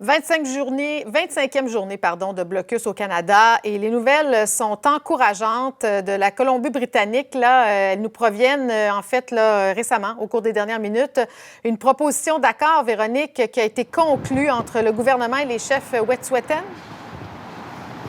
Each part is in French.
25e journée de blocus au Canada et les nouvelles sont encourageantes de la Colombie-Britannique. Elles nous proviennent récemment, au cours des dernières minutes. Une proposition d'accord, Véronique, qui a été conclue entre le gouvernement et les chefs Wet'suwet'en.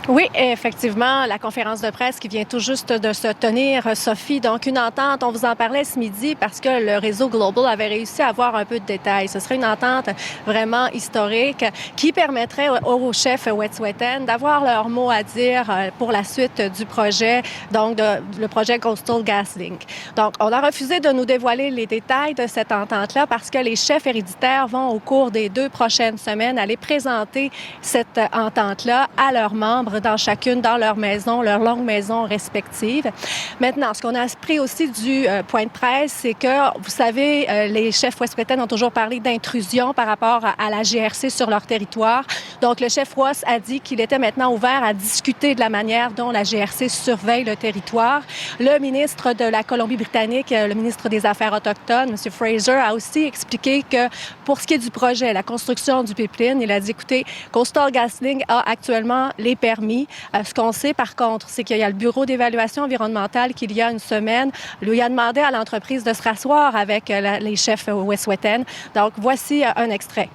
Oui, effectivement, la conférence de presse qui vient tout juste de se tenir, Sophie. Donc, une entente, on vous en parlait ce midi parce que le réseau Global avait réussi à avoir un peu de détails. Ce serait une entente vraiment historique qui permettrait aux chefs Wet'suwet'en d'avoir leur mot à dire pour la suite du projet, donc le projet Coastal GasLink. Donc, on a refusé de nous dévoiler les détails de cette entente-là parce que les chefs héréditaires vont, au cours des 2 prochaines semaines, aller présenter cette entente-là à leurs membres dans leur maison, leur longue maison respective. Maintenant, ce qu'on a appris aussi du point de presse, c'est que, vous savez, les chefs Wet'suwet'en ont toujours parlé d'intrusion par rapport à la GRC sur leur territoire. Donc, le chef Ross a dit qu'il était maintenant ouvert à discuter de la manière dont la GRC surveille le territoire. Le ministre de la Colombie-Britannique, le ministre des Affaires autochtones, M. Fraser, a aussi expliqué que pour ce qui est du projet, la construction du pipeline, il a dit, écoutez, Coastal GasLink a actuellement les permis. Ce qu'on sait, par contre, c'est qu'il y a le Bureau d'évaluation environnementale qu'il y a une semaine lui a demandé à l'entreprise de se rasseoir avec les chefs Wet'suwet'en. Donc, voici un extrait.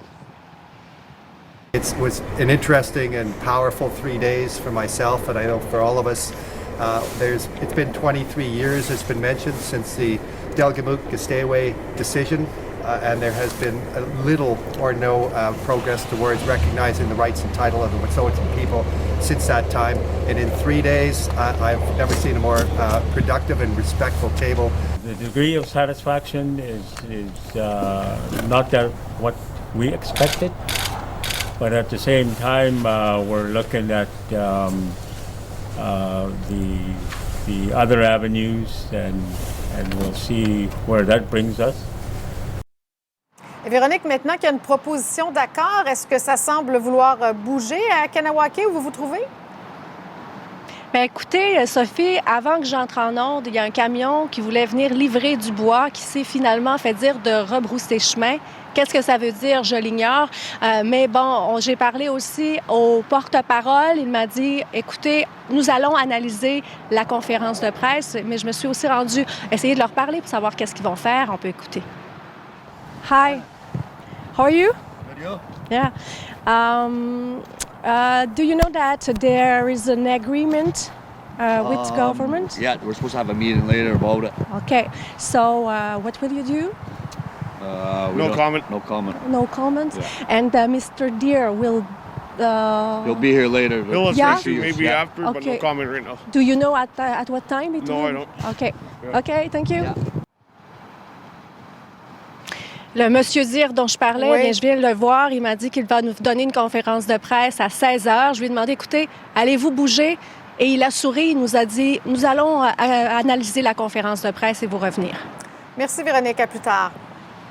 It was an interesting and powerful 3 days for myself, and I know for all of us. It's been 23 years, it's been mentioned, since the Delgamuukw-Gisdaywa decision. And there has been little or no progress towards recognizing the rights and title of the Wet'suwet'en people since that time. And in 3 days, I've never seen a more productive and respectful table. The degree of satisfaction is not what we expected, but at the same time, we're looking at the other avenues, and we'll see where that brings us. Et Véronique, maintenant qu'il y a une proposition d'accord, est-ce que ça semble vouloir bouger à Kahnawake, où vous vous trouvez? Bien, écoutez, Sophie, avant que j'entre en onde, il y a un camion qui voulait venir livrer du bois qui s'est finalement fait dire de rebrousser chemin. Qu'est-ce que ça veut dire? Je l'ignore. Mais bon, j'ai parlé aussi au porte-parole. Il m'a dit, écoutez, nous allons analyser la conférence de presse, mais je me suis aussi rendue essayer de leur parler pour savoir qu'est-ce qu'ils vont faire. On peut écouter. Hi. How are you? Video? Yeah. Do you know that there is an agreement with government? Yeah, we're supposed to have a meeting later about it. Okay. So what will you do? No comment. No comment. No comment? Yeah. And Mr. Deere will... He'll be here later. He'll address you maybe Yeah. after, but no comment right now. Do you know at what time it No, will? I don't. Okay. Yeah. Okay, thank you. Yeah. Le monsieur Deere dont je parlais, Oui. bien, je viens de le voir. Il m'a dit qu'il va nous donner une conférence de presse à 16h. Je lui ai demandé, écoutez, allez-vous bouger? Et il a souri, il nous a dit, nous allons analyser la conférence de presse et vous revenir. Merci, Véronique. À plus tard.